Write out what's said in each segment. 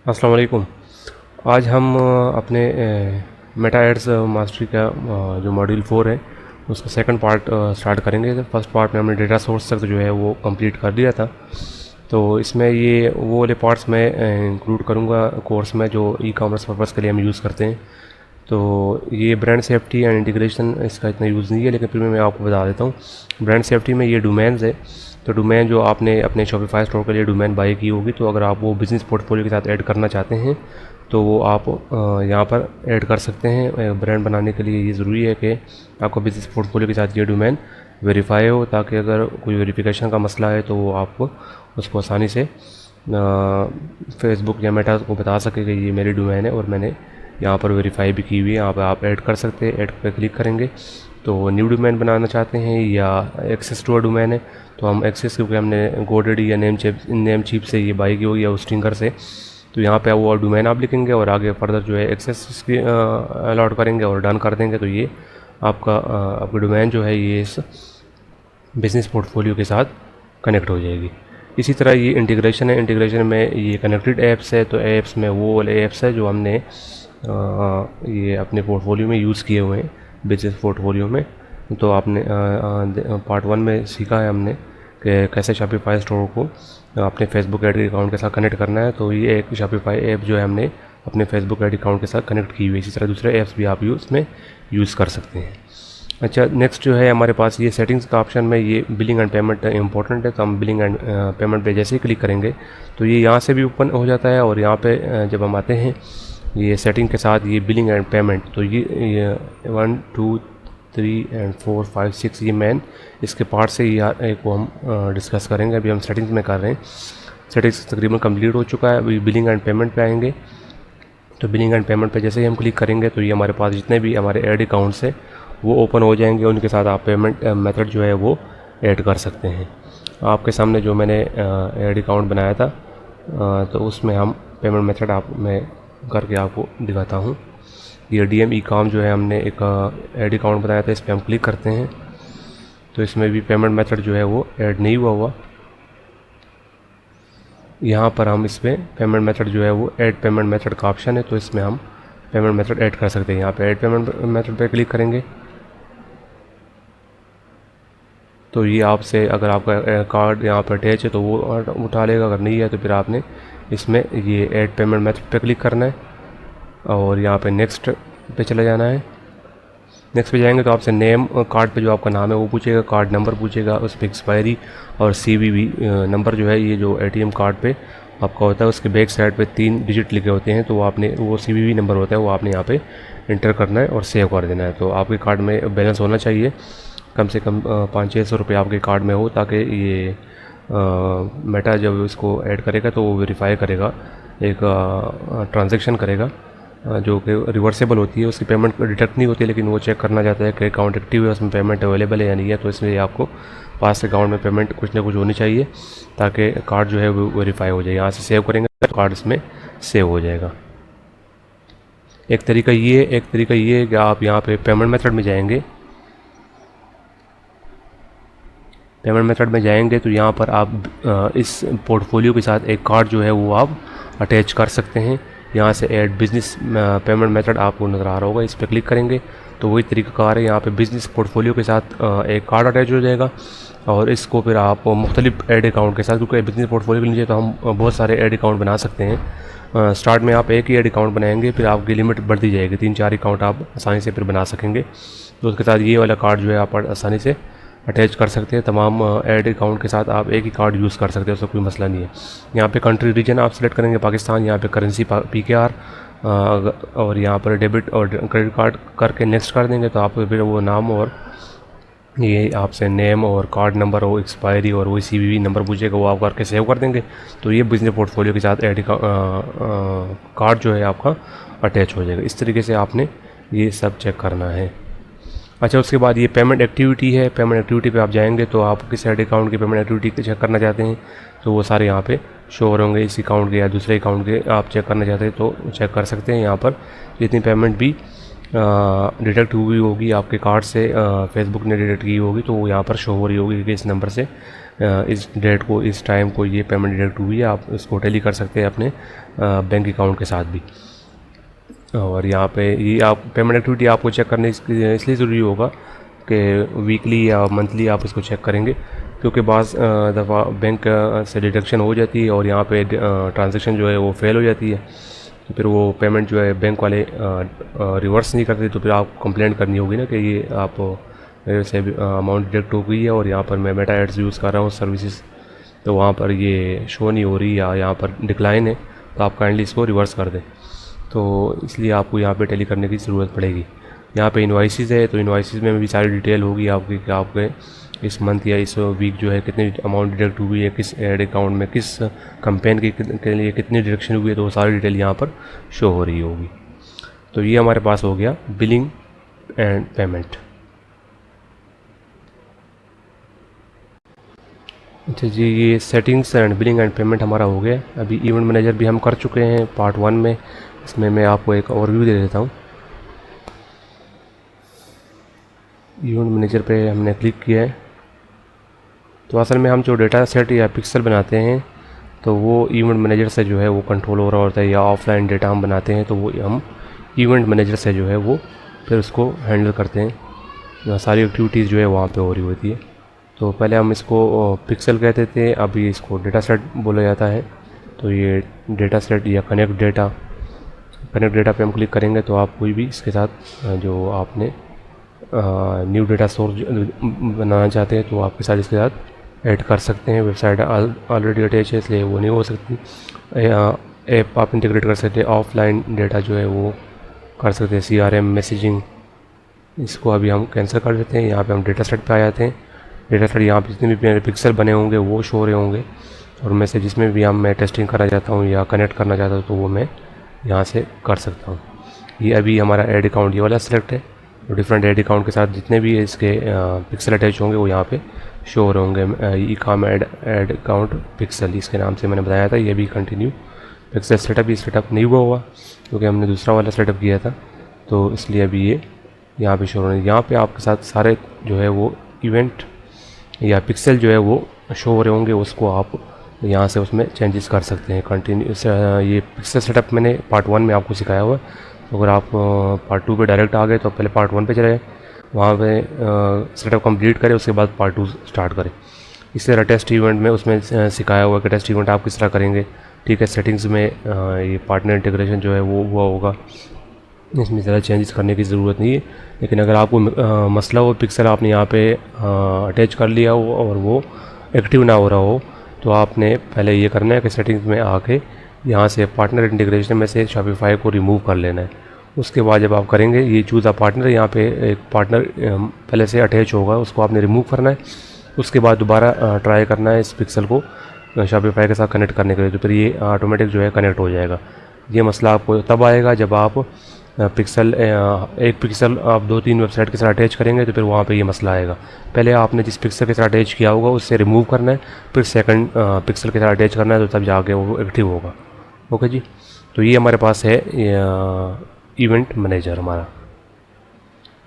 अस्सलाम वालेकुम। आज हम अपने मेटा एड्स मास्टरी का जो मॉड्यूल 4 है उसका सेकंड पार्ट स्टार्ट करेंगे। फर्स्ट पार्ट में हमने डेटा सोर्स तक जो है वो कंप्लीट कर दिया था, तो इसमें ये वो वाले पार्ट्स मैं इंक्लूड करूँगा कोर्स में जो ई कॉमर्स पर्पज़ के लिए हम यूज़ करते हैं। तो ये ब्रांड सेफ्टी एंड इंटीग्रेशन इसका इतना यूज़ नहीं है, लेकिन फिर मैं आपको बता देता हूँ। ब्रांड सेफ्टी में ये डोमेन्स है, तो डोमेन जो आपने अपने शॉपिफाई स्टोर के लिए डोमेन बाई की होगी, तो अगर आप वो बिज़नेस पोर्टफोलियो के साथ ऐड करना चाहते हैं तो वो आप यहाँ पर ऐड कर सकते हैं। ब्रांड बनाने के लिए ये ज़रूरी है कि आपका बिज़नेस पोर्टफोलियो के साथ ये डोमेन वेरीफाई हो, ताकि अगर कोई वेरिफिकेशन का मसला है तो वो आपको उसको आसानी से फेसबुक या मेटा को बता सके कि ये मेरी डोमेन है और मैंने यहाँ पर वेरीफाई भी की हुई है। यहाँ पर आप ऐड कर सकते हैं। ऐड पर क्लिक करेंगे तो न्यू डोमेन बनाना चाहते हैं या एक्सेस टू अ डोमेन है तो हम एक्सेस, क्योंकि हमने गोडेडी या नेम चीप से ये बाई की होगी या स्टिंगर से, तो यहाँ पे वो डोमेन आप लिखेंगे और आगे फर्दर जो है एक्सेस इसकी अलॉट करेंगे और डन कर देंगे, तो ये आपका डोमेन जो है ये इस बिज़नेस पोर्टफोलियो के साथ कनेक्ट हो जाएगी। इसी तरह ये इंटीग्रेशन है। इंटीग्रेशन में ये कनेक्टेड ऐप्स है, तो ऐप्स में वो वाले ऐप्स है जो हमने ये अपने पोर्टफोलियो में यूज़ किए हुए हैं बिजनेस पोर्टफोलियो में। तो आपने पार्ट 1 में सीखा है हमने कि कैसे शॉपिफाई स्टोर को अपने फेसबुक एड अकाउंट के साथ कनेक्ट करना है। तो ये एक शॉपिफाई ऐप जो है हमने अपने फेसबुक एड अकाउंट के साथ कनेक्ट की हुई है। इसी तरह दूसरे ऐप्स भी आप उसमें यूज़ कर सकते हैं। अच्छा, नेक्स्ट जो है हमारे पास ये सेटिंग्स का ऑप्शन में ये बिलिंग एंड पेमेंट इंपॉर्टेंट है, तो हम बिलिंग एंड पेमेंट पे जैसे ही क्लिक करेंगे तो ये यहाँ से भी ओपन हो जाता है। और यहाँ पे जब हम आते हैं ये सेटिंग के साथ ये बिलिंग एंड पेमेंट, तो ये 1 2 3 एंड 4 5 6 ये मेन इसके पार्ट से ये को हम डिस्कस करेंगे। अभी हम सेटिंग्स में कर रहे हैं। सेटिंग्स तकरीबन कंप्लीट हो चुका है। अभी बिलिंग एंड पेमेंट पे आएंगे, तो बिलिंग एंड पेमेंट पे जैसे ही हम क्लिक करेंगे तो ये हमारे पास जितने भी हमारे ऐड अकाउंट्स हैं वो ओपन हो जाएंगे। उनके साथ आप पेमेंट मेथड जो है वो ऐड कर सकते हैं। आपके सामने जो मैंने ऐड अकाउंट बनाया था तो उसमें हम पेमेंट मेथड मैं करके आपको दिखाता हूँ। ये DM ई-कॉम जो है हमने एक ऐड अकाउंट बनाया था, इस पर हम क्लिक करते हैं तो इसमें भी पेमेंट मेथड जो है वो ऐड नहीं हुआ। यहाँ पर हम इसमें पेमेंट मेथड जो है वो ऐड पेमेंट मेथड का ऑप्शन है, तो इसमें हम पेमेंट मेथड ऐड कर सकते हैं। यहाँ पे ऐड पेमेंट मेथड पे क्लिक करेंगे तो ये आपसे अगर आपका कार्ड यहाँ पर अटैच है तो वो उठा लेगा, अगर नहीं है तो फिर आपने इसमें ये ऐड पेमेंट मेथड पे क्लिक करना है और यहाँ पे नेक्स्ट पे चले जाना है। नेक्स्ट पे जाएंगे तो आपसे नेम कार्ड पे जो आपका नाम है वो पूछेगा, कार्ड नंबर पूछेगा, उस पर एक्सपायरी और CVV नंबर जो है ये जो ATM कार्ड पे आपका होता है उसके बैक साइड पे 3 डिजिट लिखे होते हैं, तो वो आपने वो CVV नंबर होता है वो आपने यहाँ पे इंटर करना है और सेव कर देना है। तो आपके कार्ड में बैलेंस होना चाहिए कम से कम 500-600 रुपये आपके कार्ड में हो, ताकि ये मेटा जब इसको ऐड करेगा तो वो वेरीफाई करेगा, एक ट्रांजैक्शन करेगा जो कि रिवर्सेबल होती है। उसकी पेमेंट डिटेक्ट नहीं होती, लेकिन वो चेक करना चाहता है कि अकाउंट एक्टिव है, उसमें पेमेंट अवेलेबल है या नहीं है। तो इसलिए आपको पास अकाउंट में पेमेंट कुछ ना कुछ होनी चाहिए ताकि कार्ड जो है वो वेरीफाई हो जाए। यहाँ से सेव करेंगे तो कार्ड इसमें सेव हो जाएगा। एक तरीका ये है कि आप यहाँ पे पेमेंट मेथड में जाएंगे। पेमेंट मेथड में जाएंगे तो यहाँ पर आप इस पोर्टफोलियो के साथ एक कार्ड जो है वो आप अटैच कर सकते हैं। यहाँ से ऐड बिजनेस पेमेंट मेथड आपको नज़र आ रहा होगा, इस पर क्लिक करेंगे तो वही तरीक़ाकार है। यहाँ पे बिज़नेस पोर्टफोलियो के साथ एक कार्ड अटैच हो जाएगा और इसको फिर आप मुख्तलिफ ऐड अकाउंट के साथ, क्योंकि बिज़नेस पोर्टफोलियो के नीचे तो हम बहुत सारे ऐड अकाउंट बना सकते हैं। स्टार्ट में आप एक ही ऐड अकाउंट बनाएंगे, फिर आपकी लिमिट बढ़ती जाएगी, 3-4 अकाउंट आप आसानी से फिर बना सकेंगे। तो उसके साथ ये वाला कार्ड जो है आप आसानी से अटैच कर सकते हैं। तमाम ऐड अकाउंट के साथ आप एक ही कार्ड यूज़ कर सकते हैं, उसका कोई मसला नहीं है। यहाँ पे कंट्री रीजन आप सिलेक्ट करेंगे पाकिस्तान, यहाँ पे करेंसी PKR और यहाँ पर डेबिट और क्रेडिट कार्ड करके नेक्स्ट कर देंगे तो आप फिर वो नाम और ये आपसे नेम और कार्ड नंबर और एक्सपायरी और वही CVV नंबर पूछेगा, वो आप करके सेव कर देंगे। तो ये बिजनेस पोर्टफोलियो के साथ ऐड कार्ड जो है आपका अटैच हो जाएगा। इस तरीके से आपने ये सब चेक करना है। अच्छा, उसके बाद ये पेमेंट एक्टिविटी है। पेमेंट एक्टिविटी पे आप जाएंगे तो आप किस ऐड अकाउंट की पेमेंट एक्टिविटी चेक करना चाहते हैं तो वो सारे यहाँ पे शो होंगे। इस अकाउंट के या दूसरे अकाउंट के आप चेक करना चाहते हैं तो चेक कर सकते हैं। यहाँ पर जितनी पेमेंट भी डिटेक्ट हुई होगी आपके कार्ड से, फेसबुक ने डिटेक्ट की होगी तो वो यहाँ पर शो हो रही होगी कि इस नंबर से इस डेट को, इस टाइम को ये पेमेंट डिडक्ट हुई है, आप इसको टैली कर सकते हैं अपने बैंक अकाउंट के साथ भी। और यहाँ पे ये आप पेमेंट एक्टिविटी आपको चेक करने इसलिए ज़रूरी होगा कि वीकली या मंथली आप इसको चेक करेंगे, क्योंकि बाज़ दफ़ा बैंक से डिडक्शन हो जाती है और यहाँ पे ट्रांजैक्शन जो है वो फेल हो जाती है, तो फिर वो पेमेंट जो है बैंक वाले रिवर्स नहीं करते, तो फिर आप कंप्लेंट करनी होगी ना कि ये आप मेरे से अमाउंट डिडक्ट हो गई है और यहाँ पर मैं मेटा एड्स यूज़ कर रहा हूँ सर्विसेज, तो वहाँ पर ये शो नहीं हो रही या यहाँ पर डिक्लाइन है, तो आप काइंडली इसको रिवर्स कर दें। तो इसलिए आपको यहाँ पे टैली करने की ज़रूरत पड़ेगी। यहाँ पे इनवॉइसेस है, तो इनवॉइसेस में भी सारी डिटेल होगी आपकी कि आपके इस मंथ या इस वीक जो है कितनी अमाउंट डिडक्ट हुई है, किस एड अकाउंट में किस कैंपेन के लिए कितनी डिडक्शन हुई है, तो वो सारी डिटेल यहाँ पर शो हो रही होगी। तो ये हमारे पास हो गया बिलिंग एंड पेमेंट। अच्छा जी, ये settings and billing and payment हमारा हो गया। अभी इवेंट मैनेजर भी हम कर चुके हैं पार्ट 1 में, इसमें मैं आपको एक ओवरव्यू दे देता हूँ। इवेंट मैनेजर पे हमने क्लिक किया है, तो असल में हम जो डेटा सेट या पिक्सल बनाते हैं तो वो इवेंट मैनेजर से जो है वो कंट्रोल हो रहा होता है, या ऑफलाइन डेटा हम बनाते हैं तो वो हम इवेंट मैनेजर से जो है वो फिर उसको हैंडल करते हैं, सारी एक्टिविटीज़ जो है वहाँ पे हो रही होती है। तो पहले हम इसको पिक्सल कहते थे, अभी इसको डेटा सेट बोला जाता है। तो ये डेटा सेट या कनेक्ट डेटा पे हम क्लिक करेंगे तो आप कोई भी इसके साथ जो आपने न्यू डेटा सोर्स बनाना चाहते हैं तो आप इसके साथ इसके साथ ऐड कर सकते हैं। वेबसाइट ऑलरेडी अटैच है इसलिए वो नहीं हो सकती। ऐप आप इंटीग्रेट कर सकते हैं, ऑफलाइन डेटा जो है वो कर सकते हैं, CRM मैसेजिंग, इसको अभी हम कैंसिल कर देते हैं। यहाँ पे हम डेटा सेट पे आ जाते हैं। डेटा सेट यहाँ पे जितने भी मेरे पिक्सल बने होंगे वो शो रहे होंगे, और मैं से जिसमें भी मैं टेस्टिंग करना चाहता हूँ या कनेक्ट करना चाहता हूँ तो वो मैं यहाँ से कर सकता हूँ। ये अभी हमारा ऐड अकाउंट ये वाला सिलेक्ट है, तो डिफरेंट ऐड अकाउंट के साथ जितने भी इसके पिक्सल अटैच होंगे वो यहाँ पे शो हो रहे होंगे। E com add account pixel इसके नाम से मैंने बताया था। ये भी कंटिन्यू पिक्सल सेटअप, ये सेटअप नहीं हुआ क्योंकि हमने दूसरा वाला सेटअप किया था, तो इसलिए अभी ये यहाँ पे शो हो रहा है। यहाँ पे आपके साथ सारे जो है वो इवेंट या पिक्सल जो है वो शो हो रहे होंगे, उसको आप यहाँ से उसमें चेंजेस कर सकते हैं कंटिन्यू। ये पिक्सल सेटअप मैंने पार्ट 1 में आपको सिखाया हुआ है, तो अगर आप पार्ट 2 पे डायरेक्ट आ गए तो पहले पार्ट 1 पे चले गए, वहाँ पे सेटअप कंप्लीट करें, उसके बाद पार्ट 2 स्टार्ट करें। इसी तरह टेस्ट इवेंट में उसमें सिखाया हुआ कि टेस्ट इवेंट आप किस तरह करेंगे। ठीक है, सेटिंग्स में ये पार्टनर इंटीग्रेशन जो है वो हुआ होगा, इसमें ज़्यादा चेंजेस करने की ज़रूरत नहीं है। लेकिन अगर आपको मसला हो पिक्सल आपने यहाँ पे अटैच कर लिया हो और वो एक्टिव ना हो रहा हो, तो आपने पहले ये करना है कि सेटिंग्स में आके यहाँ से पार्टनर इंटीग्रेशन में से शॉपिफाई को रिमूव कर लेना है। उसके बाद जब आप करेंगे ये चूज़ अ पार्टनर, यहाँ पे एक पार्टनर पहले से अटैच होगा, उसको आपने रिमूव करना है। उसके बाद दोबारा ट्राई करना है इस पिक्सल को शॉपिफाई के साथ कनेक्ट करने के लिए, तो फिर ये ऑटोमेटिक जो है कनेक्ट हो जाएगा। ये मसला आपको तब आएगा जब आप पिक्सल एक पिक्सल आप 2-3 वेबसाइट के साथ अटैच करेंगे, तो फिर वहाँ पे ये मसला आएगा। पहले आपने जिस पिक्सल के साथ अटैच किया होगा उससे रिमूव करना है, फिर सेकंड पिक्सल के साथ अटैच करना है, तो तब जाके वो एक्टिव होगा। ओके जी, तो ये हमारे पास है इवेंट मैनेजर हमारा।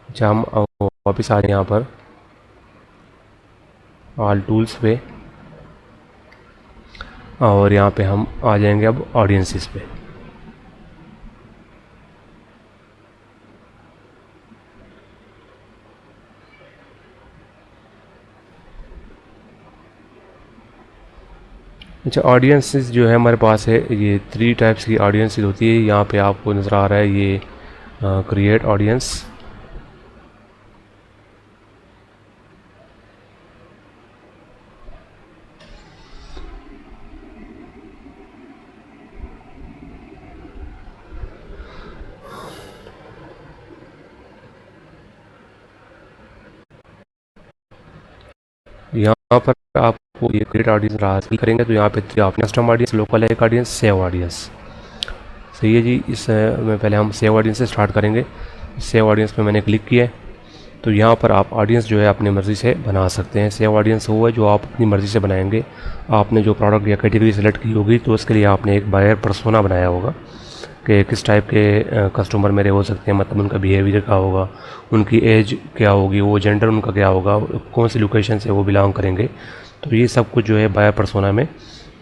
अच्छा, हम वापस आ जाए यहाँ पर ऑल टूल्स पे, और यहाँ पे हम आ जाएंगे अब ऑडियंसेस पे। अच्छा, ऑडियंसेस जो है हमारे पास है, ये 3 टाइप्स की ऑडियंसेस होती है। यहाँ पे आपको नज़र आ रहा है ये क्रिएट ऑडियंस, यहाँ पर आपको ये क्रिएट ऑडियंस हासिल करेंगे तो यहाँ पे आप कस्टम ऑडियंस, लोकल एक ऑडियंस, सेव ऑडियंस। सही है जी, इस में पहले हम सेव ऑडियंस से स्टार्ट करेंगे। सेव ऑडियंस पे मैंने क्लिक किया है, तो यहाँ पर आप ऑडियंस जो है अपनी मर्ज़ी से बना सकते हैं। सेव ऑडियंस वो है जो आप अपनी मर्ज़ी से बनाएंगे। आपने जो प्रोडक्ट या कैटेगरी सेलेक्ट की होगी तो उसके लिए आपने एक बायर पर्सोना बनाया होगा कि किस टाइप के कस्टमर मेरे हो सकते हैं, मतलब उनका बिहेवियर क्या होगा, उनकी एज क्या होगी, वो जेंडर उनका क्या होगा, कौन सी लोकेशन से वो बिलोंग करेंगे। तो ये सब कुछ जो है बायर पर्सोना में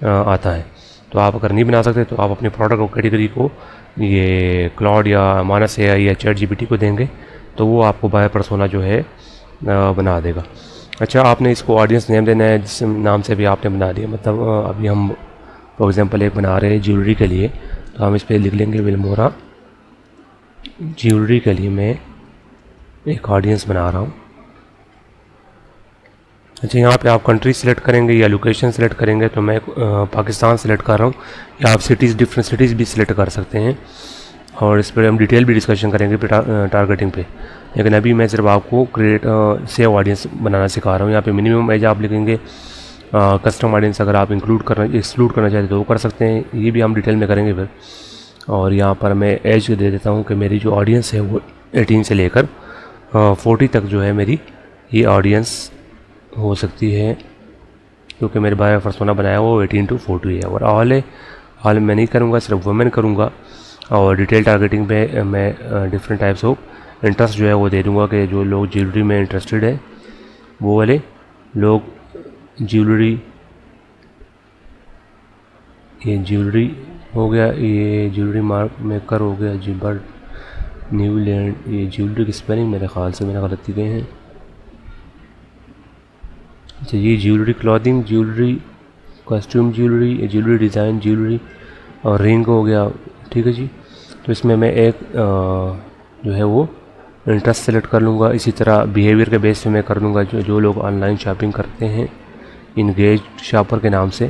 आता है। तो आप अगर नहीं बना सकते तो आप अपने प्रोडक्ट और कैटेगरी को ये क्लाउड या मानस एआई या चैट जीपीटी को देंगे तो वो आपको बायर पर्सोना जो है बना देगा। अच्छा, आपने इसको ऑडियंस नेम देना है, जिस नाम से भी आपने बना दिया। मतलब अभी हम फॉर एग्जांपल एक बना रहे हैं ज्वेलरी के लिए, तो हम इस पर लिख लेंगे विल्मोरा ज्वेलरी के लिए मैं एक ऑडियंस बना रहा हूँ। अच्छा, यहाँ पे आप कंट्री सेलेक्ट करेंगे या लोकेशन सेलेक्ट करेंगे, तो मैं पाकिस्तान सेलेक्ट कर रहा हूँ, या आप सिटीज़ डिफरेंट सिटीज़ भी सिलेक्ट कर सकते हैं, और इस पर हम डिटेल भी डिस्कशन करेंगे टारगेटिंग पे। लेकिन अभी मैं सिर्फ आपको क्रिएट सेव ऑडियंस बनाना सिखा रहा हूँ। यहाँ पे मिनिमम एज आप लिखेंगे, कस्टम ऑडियंस अगर आप एक्सक्लूड करना चाहते तो वो कर सकते हैं, ये भी हम डिटेल में करेंगे फिर। और यहाँ पर मैं एज दे देता हूँ कि मेरी जो ऑडियंस है वो 18 से लेकर 40 तक जो है मेरी ये ऑडियंस हो सकती है, क्योंकि मेरे बायर पर्सोना बनाया वो 18 to 40 है। और ऑल मैं नहीं करूँगा, सिर्फ वुमेन करूँगा। और डिटेल टारगेटिंग पे मैं डिफरेंट टाइप्स ऑफ इंटरेस्ट जो है वो दे दूँगा कि जो लोग ज्वेलरी में इंटरेस्टेड है वो वाले लोग ज्वेलरी, ये ज्वेलरी हो गया, ये ज्वेलरी मार्क मेकर हो गया, जिबर न्यूलैंड, ये ज्वेलरी की स्पेलिंग मेरे ख्याल से मैंने गलती गए हैं। अच्छा, ये jewellery clothing jewellery, costume jewellery, ये ज्वेलरी डिज़ाइन ज्वेलरी, और रिंग हो गया। ठीक है जी, तो इसमें मैं एक जो है वो इंटरेस्ट सेलेक्ट कर लूँगा। इसी तरह बिहेवियर के बेस पे मैं कर दूँगा जो लोग ऑनलाइन शॉपिंग करते हैं इंगेज शॉपर के नाम से,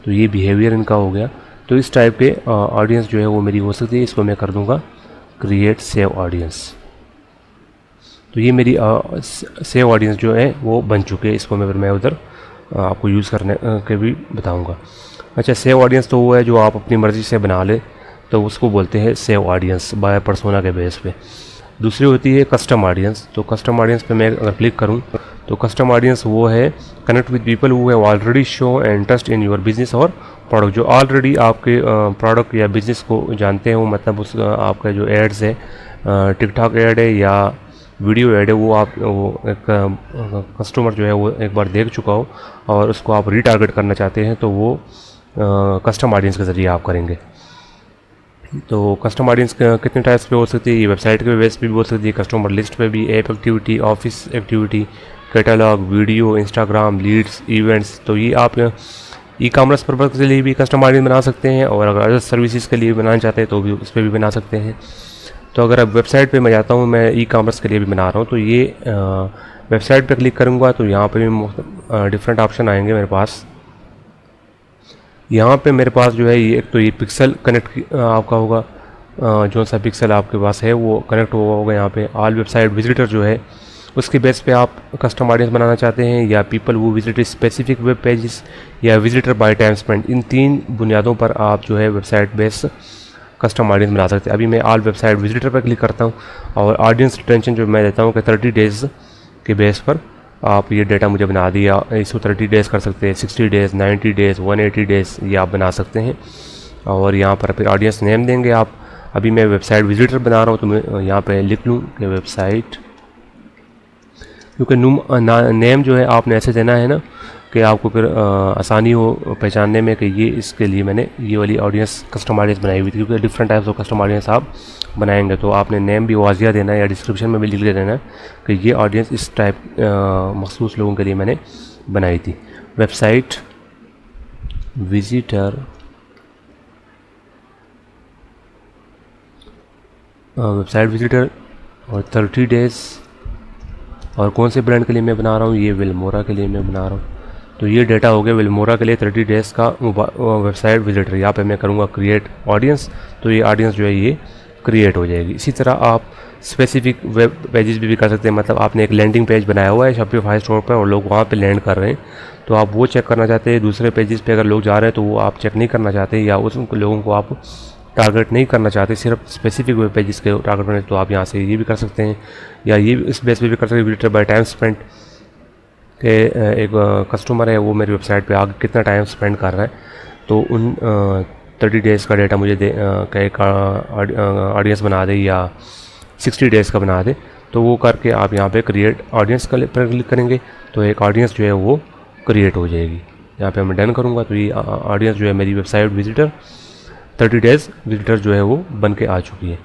तो ये बिहेवियर इनका हो गया। तो इस टाइप के ऑडियंस जो है वो मेरी हो सकती है। इसको मैं कर दूँगा क्रिएट सेव ऑडियंस। तो ये मेरी सेव ऑडियंस जो है वो बन चुके हैं। इसको मैं उधर आपको यूज़ करने के भी बताऊँगा। अच्छा, सेव ऑडियंस तो वो है जो आप अपनी मर्ज़ी से बना ले, तो उसको बोलते हैं सेव ऑडियंस बाय पर्सोना के बेस पे। दूसरी होती है कस्टम ऑडियंस। तो कस्टम ऑडियंस पे मैं अगर क्लिक करूं तो कस्टम ऑडियंस वो है connect with people who have already show interest in your business और प्रोडक्ट। जो ऑलरेडी आपके प्रोडक्ट या बिजनेस को जानते हैं, वो मतलब उस आपका जो एड्स है, टिकटॉक ऐड है या वीडियो ऐड है, वो एक कस्टमर जो है वो एक बार देख चुका हो और उसको आप रीटारगेट करना चाहते हैं, तो वो कस्टम ऑडियंस के ज़रिए आप करेंगे। तो कस्टम ऑडियंस कितने टाइप्स पे हो सकती है? ये वेबसाइट के बेस पे भी हो सकती है, कस्टमर लिस्ट पे भी, app activity, office activity, catalogue, video, Instagram, leads, events. तो ये आप ई कॉमर्स पर्पज़ के लिए भी कस्टम ऑडियंस बना सकते हैं, और अगर अदर सर्विसेज के लिए बनाना चाहते हैं तो भी उस पर भी बना सकते हैं। तो अगर अब वेबसाइट पे मैं जाता हूँ, मैं ई कॉमर्स के लिए भी बना रहा हूँ, तो ये वेबसाइट पे क्लिक करूँगा तो यहाँ पे भी डिफरेंट ऑप्शन आएंगे मेरे पास। यहाँ पे मेरे पास जो है ये एक तो ये पिक्सल कनेक्ट आपका होगा, जो सा पिक्सल आपके पास है वो कनेक्ट हुआ होगा। यहाँ पे ऑल वेबसाइट विजिटर जो है उसके बेस पे आप कस्टम ऑडियंस बनाना चाहते हैं, या पीपल वो विजिट स्पेसिफिक वेब पेजेस, या विजिटर बाय टाइम स्पेंड। इन तीन बुनियादों पर आप जो है वेबसाइट बेस कस्टम ऑडियंस बना सकते हैं। अभी मैं ऑल वेबसाइट विजिटर पर क्लिक करता हूँ और ऑडियंस रिटेंशन जो मैं देता हूँ कि 30 डेज़ के बेस पर आप ये डेटा मुझे बना दिया। इसको 30 डेज़ कर सकते हैं, 60 डेज़, 90 डेज़, 180 डेज़, ये आप बना सकते हैं। और यहाँ पर फिर ऑडियंस नेम देंगे आप। अभी मैं वेबसाइट विजिटर बना रहा हूँ तो मैं यहाँ पे लिख लूँ कि वेबसाइट, क्योंकि नेम जो है आपने ऐसे देना है ना कि आपको फिर आसानी हो पहचानने में कि ये इसके लिए मैंने ये वाली ऑडियंस कस्टम ऑडियंस बनाई हुई थी। क्योंकि different types of custom audience आप बनाएंगे तो आपने नेम भी वाजिया देना है, या डिस्क्रिप्शन में भी लिख देना है कि ये ऑडियंस इस टाइप मखसूस लोगों के लिए मैंने बनाई थी। वेबसाइट विजिटर, वेबसाइट विजिटर और 30 डेज़। और कौन से ब्रांड के लिए मैं बना रहा हूँ? ये विल्मोरा के लिए मैं बना रहा हूँ। तो ये डेटा हो गया विल्मोरा के लिए 30 डेज़ का वेबसाइट विजिटर। यहाँ पे मैं करूँगा क्रिएट ऑडियंस, तो ये ऑडियंस जो है ये क्रिएट हो जाएगी। इसी तरह आप स्पेसिफिक वेब पेजेस भी कर सकते हैं। मतलब आपने एक लैंडिंग पेज बनाया हुआ है शॉपिफाई स्टोर पर और लोग वहाँ पे लैंड कर रहे हैं, तो आप वो चेक करना चाहते हैं। दूसरे पेजेस पे अगर लोग जा रहे हैं तो वो आप चेक नहीं करना चाहते, या उस लोगों को आप टारगेट नहीं करना चाहते, सिर्फ स्पेसिफिक वेब पेजेस के टारगेट करना, तो आप यहाँ से ये भी कर सकते हैं। या ये इस बेस पे भी कर सकते हैं विजिटर बाय टाइम स्पेंड के एक कस्टमर है वो मेरी वेबसाइट पे आगे कितना टाइम स्पेंड कर रहा है, तो उन 30 डेज़ का डेटा मुझे दे एक ऑडियंस बना दे या 60 डेज़ का बना दे। तो वो करके आप यहाँ पे क्रिएट ऑडियंस पर क्लिक करेंगे तो एक ऑडियंस जो है वो क्रिएट हो जाएगी। यहाँ पे मैं डन करूँगा तो ये ऑडियंस जो है मेरी वेबसाइट विजिटर 30 डेज़ विजिटर जो है वो बन के आ चुकी है।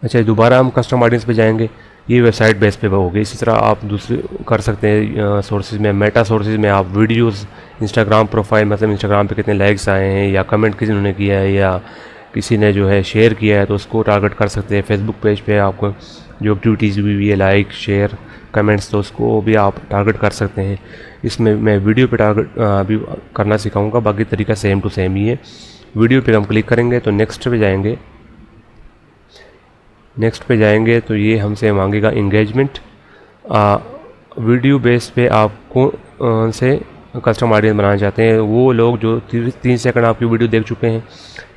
अच्छा, दोबारा हम कस्टम ऑडियंस पे जाएंगे, ये वेबसाइट बेस पे होगी। इसी तरह आप दूसरे कर सकते हैं सोर्सेज में, मेटा सोर्सेज में आप वीडियोस, इंस्टाग्राम प्रोफाइल, मतलब इंस्टाग्राम पे कितने लाइक्स आए हैं या कमेंट किसी ने किया है या किसी ने जो है शेयर किया है तो उसको टारगेट कर सकते हैं। फेसबुक पेज पे आपको जो एक्टिविटीज़ हुई है, लाइक शेयर कमेंट्स, तो उसको भी आप टारगेट कर सकते हैं। इसमें मैं वीडियो पे टारगेट अभी करना सिखाऊंगा, बाकी तरीका सेम टू सेम ही है। वीडियो पे हम क्लिक करेंगे तो नेक्स्ट पे जाएंगे। नेक्स्ट पे जाएंगे तो ये हमसे मांगेगा इंगेजमेंट। वीडियो बेस पे आप कौन से कस्टम ऑडियंस बनाना चाहते हैं, वो लोग जो 3 सेकंड आपकी वीडियो देख चुके हैं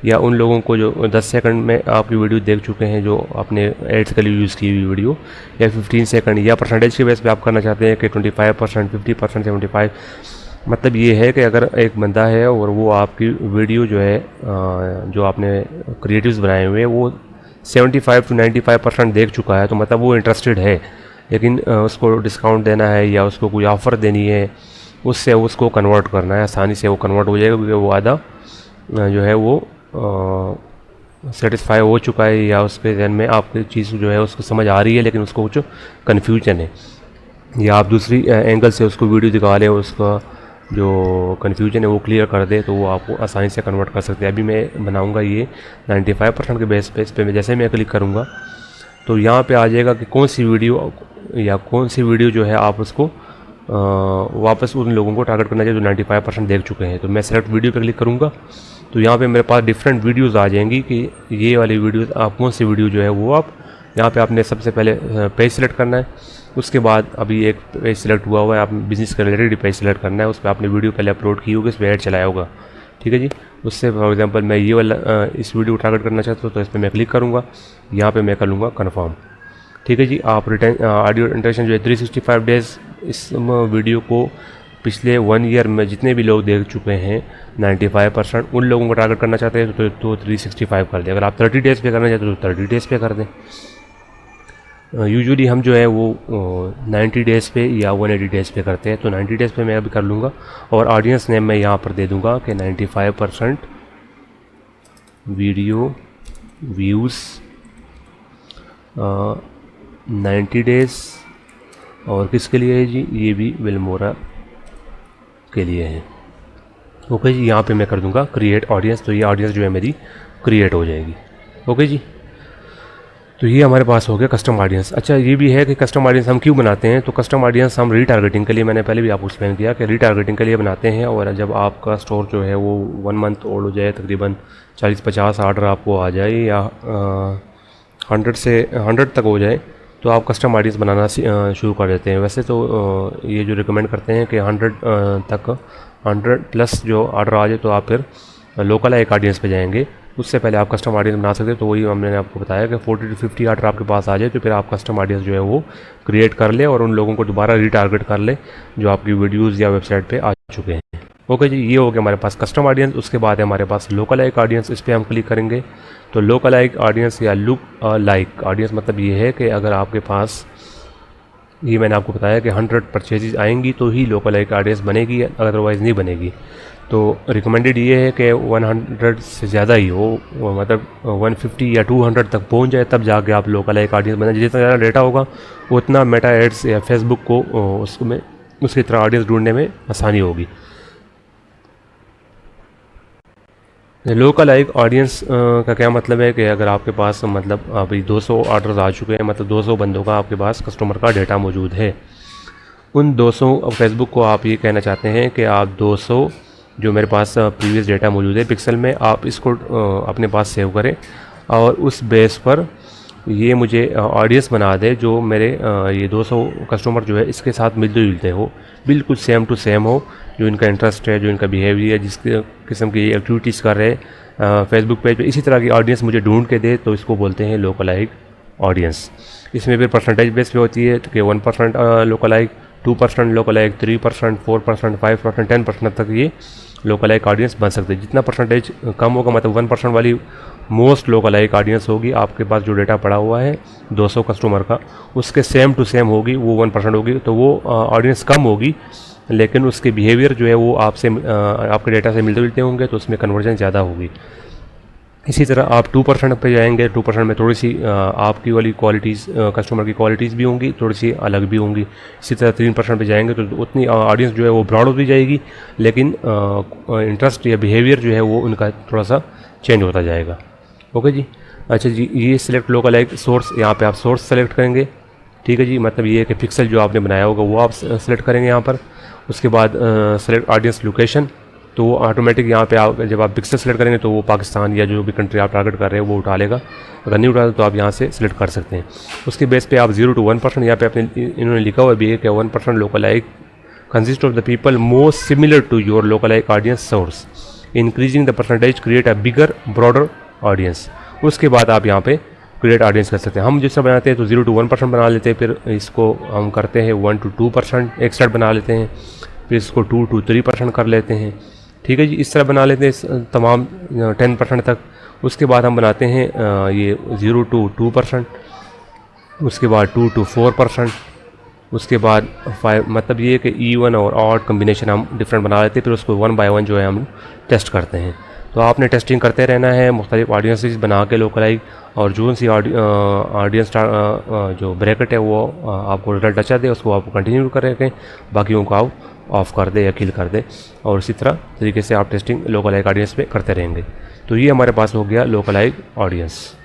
या उन लोगों को जो 10 सेकंड में आपकी वीडियो देख चुके हैं जो अपने एड्स के लिए यूज़ की हुई वीडियो, या 15 सेकंड, या परसेंटेज के बेस पे आप करना चाहते हैं कि 25%, 50%, 75%। मतलब ये है कि अगर एक बंदा है और वो आपकी वीडियो जो है जो आपने क्रिएटिव्स बनाए हुए हैं वो 75 to 95% देख चुका है, तो मतलब वो इंटरेस्टेड है, लेकिन उसको डिस्काउंट देना है या उसको कोई ऑफ़र देनी है, उससे उसको कन्वर्ट करना है। आसानी से वो कन्वर्ट हो जाएगा क्योंकि वो आधा जो है वो सेटिस्फाई हो चुका है या उसके जहन में आपकी चीज़ जो है उसको समझ आ रही है, लेकिन उसको कुछ कन्फ्यूजन है, या आप दूसरी एंगल से उसको वीडियो दिखा लें, उसका जो कन्फ्यूजन है वो क्लियर कर दे, तो वो आपको आसानी से कन्वर्ट कर सकते हैं। अभी मैं बनाऊंगा ये 95% के बेस पे। इस पर जैसे मैं क्लिक करूँगा तो यहाँ पे आ जाएगा कि कौन सी वीडियो या कौन सी वीडियो जो है आप उसको वापस उन लोगों को टारगेट करना चाहिए जो 95% देख चुके हैं। तो मैं सेलेक्ट वीडियो पे क्लिक करूँगा तो यहाँ पे मेरे पास डिफरेंट वीडियोस आ जाएंगी कि ये वाली वीडियो आप कौन सी वीडियो जो है वो आप यहाँ पे आपने सबसे पहले पेज सेलेक्ट करना है। उसके बाद अभी एक पेज सेलेक्ट हुआ है, आप बिज़नेस के रिलेटेड पेज सेलेक्ट करना है, उस पर आपने वीडियो पहले अपलोड की होगी, उस पर ऐड चलाया होगा, ठीक है जी। उससे फॉर एग्जांपल मैं ये वाला इस वीडियो को टारगेट करना चाहता हूँ तो इस पर मैं क्लिक करूँगा, यहाँ पे मैं कर लूँगा कन्फर्म, ठीक है जी। आप ऑडियो रिटेंशन जो है 365 डेज़ इस वीडियो को पिछले 1 ईयर में जितने भी लोग देख चुके हैं 95%, उन लोगों को टारगेट करना चाहते हैं तो 365 कर दें। अगर आप 30 डेज़ पे करना चाहते हैं तो 30 डेज़ पे कर दें। यूजुअली हम जो है वो 90 डेज़ पे या 180 डेज़ पे करते हैं, तो 90 डेज़ पे मैं अभी कर लूँगा और ऑडियंस नेम मैं यहाँ पर दे दूँगा कि 95% वीडियो व्यूज़ 90 डेज़, और किसके लिए है जी, ये भी विल्मोरा के लिए है। ओके जी, यहाँ पे मैं कर दूँगा क्रिएट ऑडियंस, तो ये ऑडियंस जो है मेरी क्रिएट हो जाएगी। ओके जी, तो ये हमारे पास हो गया कस्टम ऑडियंस। अच्छा, ये भी है कि कस्टम ऑडियंस हम क्यों बनाते हैं, तो कस्टम ऑडियंस हम रीटारगेटिंग के लिए, मैंने पहले भी आपको एक्सप्लेन किया कि रीटारगेटिंग के लिए बनाते हैं। और जब आपका स्टोर जो है वो 1 मंथ ओल्ड हो जाए, तकरीबन 40-50 ऑर्डर आपको आ जाए या 100 से 100 तक हो जाए, तो आप कस्टम ऑडियंस बनाना शुरू कर देते हैं। वैसे तो ये जो रिकमेंड करते हैं कि 100 तक 100+ जो ऑर्डर आ जाए तो आप फिर लोकल एक ऑडियंस पे जाएंगे, उससे पहले आप कस्टम ऑडियंस बना सकते हैं। तो वही हमने आपको बताया कि 40 to 50 ऑर्डर आपके पास आ जाए तो फिर आप कस्टम ऑडियंस जो है वो क्रिएट कर ले और उन लोगों को दोबारा रीटारगेट कर ले जो आपकी वीडियोज़ या वेबसाइट पर आ चुके हैं। ओके जी, ये हो गया हमारे पास कस्टम ऑडियंस। उसके बाद है हमारे पास लोकल लाइक ऑडियंस, इस पर हम क्लिक करेंगे तो लोकल लाइक ऑडियंस या लुक लाइक ऑडियंस मतलब ये है कि अगर आपके पास, ये मैंने आपको बताया कि 100 परचेजेज आएंगी तो ही लोकल लाइक ऑडियंस बनेगी, अदरवाइज़ नहीं बनेगी। तो रिकमेंडेड ये है कि 100 से ज़्यादा ही हो, मतलब 150 या 200 तक पहुंच जाए, तब जाके आप लोकल लाइक ऑडियंस बनाए। जितना ज़्यादा डेटा होगा उतना मेटा एड्स या फेसबुक को उसमें उसकी तरह ऑडियंस ढूंढने में आसानी होगी। लोकल लाइक ऑडियंस का क्या मतलब है कि अगर आपके पास मतलब अभी 200 ऑर्डर्स आ चुके हैं, मतलब 200 बंदों का आपके पास कस्टमर का डेटा मौजूद है, उन 200 फेसबुक को आप ये कहना चाहते हैं कि आप 200 जो मेरे पास प्रीवियस डेटा मौजूद है पिक्सल में, आप इसको अपने पास सेव करें और उस बेस पर ये मुझे ऑडियंस बना दे जो मेरे ये 200 कस्टमर जो है इसके साथ मिलते जुलते हो, बिल्कुल सेम टू सेम हो, जो इनका इंटरेस्ट है, जो इनका बिहेवियर, जिस किस्म की एक्टिविटीज़ कर रहे हैं फेसबुक पेज पे, इसी तरह की ऑडियंस मुझे ढूंढ के दे, तो इसको बोलते हैं लोकल लाइक ऑडियंस। इसमें फिर परसेंटेज बेस पे होती है कि 1% लोकल लाइक, 2% लोकल लाइक, 3%, 4%, 5%, 10% तक ये लोकल लाइक ऑडियंस बन सकते हैं। जितना परसेंटेज कम होगा, मतलब 1% वाली मोस्ट लोकल लाइक ऑडियंस होगी, आपके पास जो डेटा पड़ा हुआ है 200 कस्टमर का, उसके सेम टू सेम होगी, वो 1% होगी, तो वो ऑडियंस कम होगी, लेकिन उसके बिहेवियर जो है वो आपसे आपके डेटा से मिलते जुलते होंगे, तो उसमें कन्वर्जन ज़्यादा होगी। इसी तरह आप 2% पे जाएंगे, 2% में थोड़ी सी आपकी वाली क्वालिटीज़, कस्टमर की क्वालिटीज़ भी होंगी, थोड़ी सी अलग भी होंगी। इसी तरह 3% पे जाएंगे तो उतनी ऑडियंस जो है वो ब्रॉड होती जाएगी, लेकिन इंटरेस्ट या बिहेवियर जो है वो उनका थोड़ा सा चेंज होता जाएगा। ओके जी। अच्छा जी, ये सिलेक्ट लोकल लाइक सोर्स, यहाँ पे आप सोर्स सेलेक्ट करेंगे, ठीक है जी। मतलब ये है कि पिक्सल जो आपने बनाया होगा वो आप सेलेक्ट करेंगे यहाँ पर। उसके बाद सेलेक्ट ऑडियंस लोकेशन, तो वो ऑटोमेटिक यहाँ पे आप जब आप पिक्सल सेलेक्ट करेंगे तो वो पाकिस्तान या जो भी कंट्री आप टारगेट कर रहे हैं वो उठा लेगा। अगर नहीं उठाता तो आप यहाँ से सिलेक्ट कर सकते हैं। उसके बेस पे आप 0 to 1%, यहाँ पे अपने इन्होंने लिखा हुआ भी है कि 1% lookalike consist of the people most similar to your lookalike audience source, increasing the percentage create a bigger broader audience. उसके बाद आप यहाँ पे क्रिएट ऑडियंस कर सकते हैं। हम जिस तरह बनाते हैं तो 0 to 1% बना लेते हैं, फिर इसको हम करते हैं 1 to 2% एक साइड बना लेते हैं, फिर इसको 2 to 3% कर लेते हैं, ठीक है जी। इस तरह बना लेते हैं तमाम 10% तक। उसके बाद हम बनाते हैं ये 0 to 2%, उसके बाद 2 to 4%, उसके बाद 5, मतलब ये कि ईवन और ऑड कम्बिनेशन हम डिफरेंट बना लेते हैं, फिर उसको 1 by 1 जो है हम टेस्ट करते हैं। तो आपने टेस्टिंग करते रहना है, मुख्तलिफ ऑडियंसेस बना के लोकलाइज, और जो सी ऑडियंस जो ब्रैकेट है वो आपको रिजल्ट अच्छा दे उसको आप कंटिन्यू कर रखें, बाकियों को आप ऑफ़ कर दे या किल कर दे, और इसी तरह तरीके से आप टेस्टिंग लोकलाइज ऑडियंस पे करते रहेंगे। तो ये हमारे पास हो गया लोकलाइज ऑडियंस।